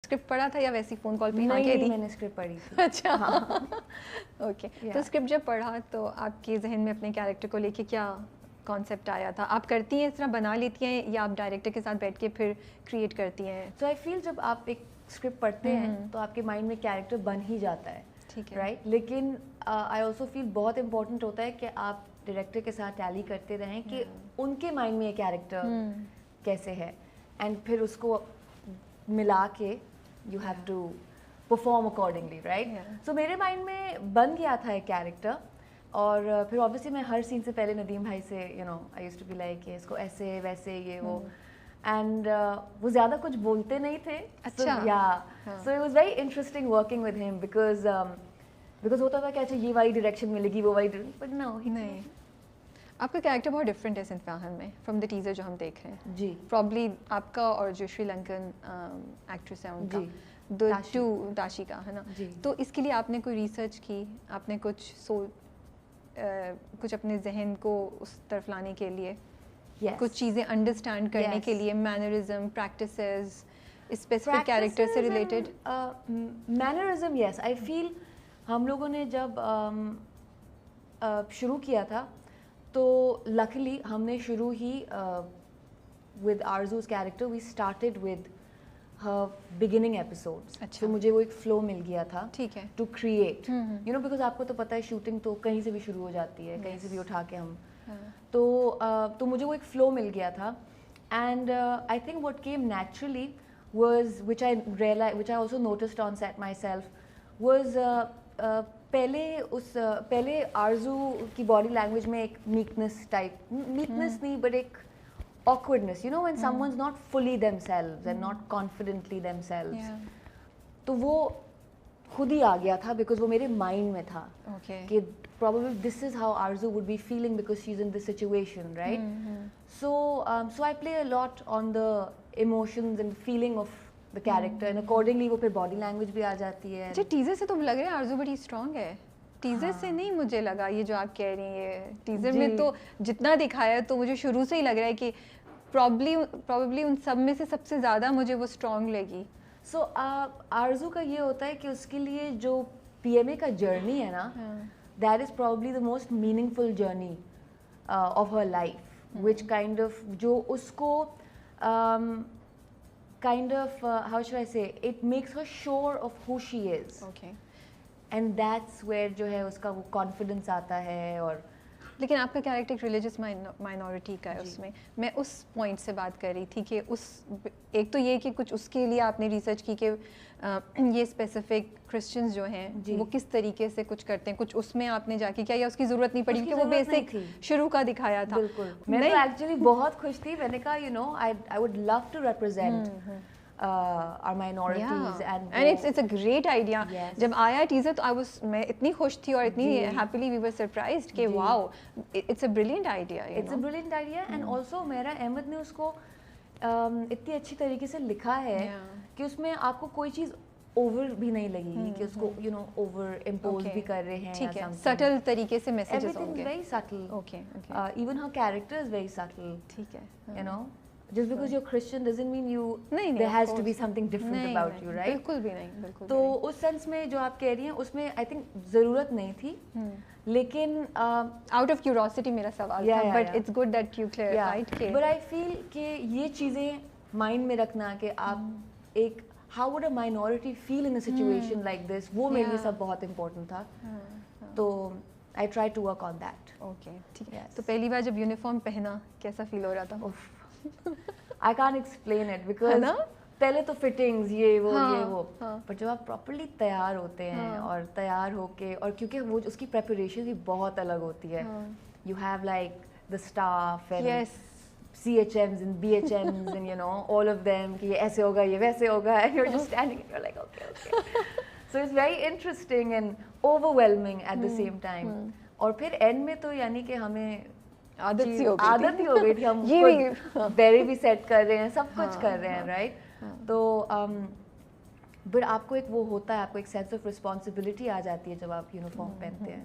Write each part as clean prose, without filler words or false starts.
Script پڑھا تھا یا ویسی فون کال پہ ہاں نہیں, میں نے اسکرپٹ پڑھی تھی. اچھا اوکے. تو اسکرپٹ جب پڑھا تو آپ کے ذہن میں اپنے کیریکٹر کو لے کے کیا کانسیپٹ آیا تھا؟ آپ کرتی ہیں اس طرح بنا لیتی ہیں یا آپ ڈائریکٹر کے ساتھ بیٹھ کے پھر کریٹ کرتی ہیں؟ سو آئی فیل جب آپ ایک اسکرپٹ پڑھتے ہیں تو آپ کے مائنڈ میں کیریکٹر بن ہی جاتا ہے, ٹھیک ہے رائٹ. لیکن آئی آلسو فیل بہت امپورٹنٹ ہوتا ہے کہ آپ ڈائریکٹر کے ساتھ ٹیلی کرتے رہیں کہ ان کے مائنڈ میں یہ کیریکٹر کیسے ہے, اینڈ پھر اس کو ملا کے you have to perform accordingly, right. So میرے مائنڈ میں بن گیا تھا ایک کیریکٹر, اور پھر آبویسلی میں ہر سین سے پہلے ندیم بھائی سے I used to be like کہ اس کو ایسے ویسے یہ وہ, اینڈ وہ زیادہ کچھ بولتے نہیں تھے. اچھا so it was very interesting working with ہم, بیکاز ہوتا تھا کہ اچھا یہ والی ڈائریکشن ملے گی وہ والی, بٹ نو نہیں. آپ کا کیریکٹر بہت ڈفرینٹ ہے سنفاہن میں فرام دا ٹیزر جو ہم دیکھ رہے ہیں. جی پرابلی آپ کا اور جو شری لنکن ایکٹریس ہے ان کا داشی کا ہے نا. تو اس کے لیے آپ نے کوئی ریسرچ کی, آپ نے کچھ اپنے ذہن کو اس طرف لانے کے لیے, کچھ چیزیں انڈرسٹینڈ کرنے کے لیے, مینرزم, پریکٹسز اسپیسیفک کیریکٹر سے ریلیٹڈ؟ مینرزم یس, آئی فیل ہم لوگوں نے جب شروع کیا تھا تو لکلی ہم نے شروع ہی with Arzoo's character we started with her beginning episodes. اچھا. تو مجھے وہ ایک فلو مل گیا تھا ٹھیک ہے to create, you know, because آپ کو تو پتہ ہے شوٹنگ تو کہیں سے بھی شروع ہو جاتی ہے, کہیں سے بھی اٹھا کے ہم, تو مجھے وہ ایک فلو مل گیا تھا. And I think what came naturally was which I also noticed on set myself was پہلے آرزو کی باڈی لینگویج میں ایک میکنس نہیں بٹ ایک awkwardness, you know, when someone's not fully themselves and not confidently themselves. تو وہ خود ہی آ گیا تھا because وہ میرے مائنڈ میں تھا کہ probably this is how Arzu would be feeling because she's in this situation, right? So I play a lot on the emotions and feeling of the character and accordingly وہ پھر body language بھی آ جاتی ہے. اچھا, teaser سے تو لگ رہا ہے آرزو بڑی اسٹرانگ ہے. ٹیزر سے نہیں مجھے لگا یہ جو آپ کہہ رہی ہیں, ٹیزر میں تو جتنا دکھایا تو مجھے شروع سے ہی لگ رہا ہے کہ probably ان سب میں سے سب سے زیادہ مجھے وہ اسٹرانگ لگی. سو آرزو کا یہ ہوتا ہے کہ اس کے لیے جو پی ایم اے کا جرنی ہے نا, that is probably the most meaningful journey of her life, which kind of جو اس کو kind of how should I say it makes her sure of who she is, and that's where جو ہے اس کا وہ confidence آتا ہے. اور لیکن آپ کا کیریکٹر ایک ریلیجس مائنورٹی کا ہے, اس میں اس پوائنٹ سے بات کر رہی تھی کہ ایک تو یہ کہ کچھ اس کے لیے آپ نے ریسرچ کی کہ یہ اسپیسیفک کرسچنز جو ہیں وہ کس طریقے سے کچھ کرتے ہیں, کچھ اس میں آپ نے جا کے کیا یا اس کی ضرورت نہیں پڑی کیونکہ وہ بیسک شروع کا دکھایا تھا. بالکل, میں تو ایکچولی بہت خوش تھی, میں نے کہا you know I would love to represent our minorities and it's a great idea. جب آیا ٹیزر تو میں اتنی خوش تھی اور اتنی happily we were surprised کہ wow it's a brilliant idea. It's a brilliant idea and also میرا احمد نے اس کو اتنی اچھی طریقے سے لکھا ہے کہ اس میں آپ کو کوئی چیز اوور بھی نہیں لگے گی کہ اس کو یو نو اوور امپوز بھی کر رہے ہیں. ٹھیک ہے, سٹل طریقے سے میسیجز ہوں گے. Everything is very subtle. Even her character is very subtle. ٹھیک ہے, you know, just because you're Christian doesn't mean there has to be something different about you, right? بالکل بھی نہیں, بالکل. تو اس سینس میں جو آپ کہہ رہی ہیں اس میں آئی تھنک ضرورت نہیں تھی, لیکن آؤٹ آف کیوریوسٹی میرا سوال تھا, but it's good that you clarified. But I feel کہ یہ چیزیں مائنڈ میں رکھنا کہ آپ ایک how would a minority feel in a situation like this, وہ میرے لیے سب بہت امپورٹنٹ تھا. تو I try to work on that. Okay, ٹھیک ہے. تو پہلی بار جب یونیفارم پہنا کیسا فیل ہو رہا تھا؟ I can't explain it because پہلے تو فٹنگز یہ وہ بٹ جب آپ پراپرلی تیار ہوتے ہیں اور تیار ہو کے, اور کیونکہ وہ اس کی پریپریشن بھی بہت الگ ہوتی ہے, you have like the staff and CHMs and BHMs and you know all of them کہ یہ ایسے ہوگا یہ ویسے ہوگا, and you're just standing and you're like okay. So it's very interesting and overwhelming at the same time. اور پھر and میں تو یعنی کہ ہمیں عادت ہی ہو گئی تھی, ہم بیری بھی سیٹ کر رہے ہیں, سب کچھ کر رہے ہیں, رائٹ. تو بٹ آپ کو ایک وہ ہوتا ہے, آپ کو ایک سینس آف رسپانسبلٹی آ جاتی ہے جب آپ یونیفارم پہنتے ہیں.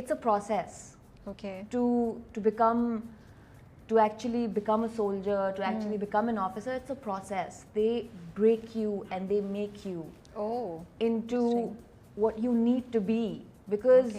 it's a process to actually become a soldier, to actually become an officer. It's a process. They break you and they make you into what you need to be, because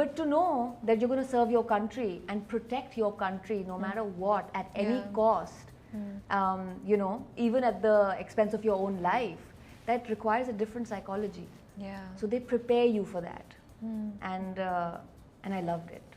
But to know that you're going to serve your country and protect your country no matter what, at any cost, you know, even at the expense of your own life, that requires a different psychology. Yeah. So they prepare you for that, and I loved it.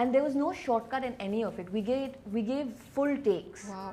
and there was no shortcut in any of it. We gave full takes. Wow.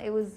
it was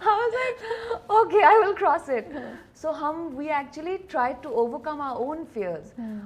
I was like, okay, I will cross it. So we actually tried to overcome our own fears.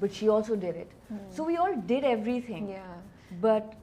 but she also did it. So we all did everything. But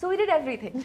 so we did everything.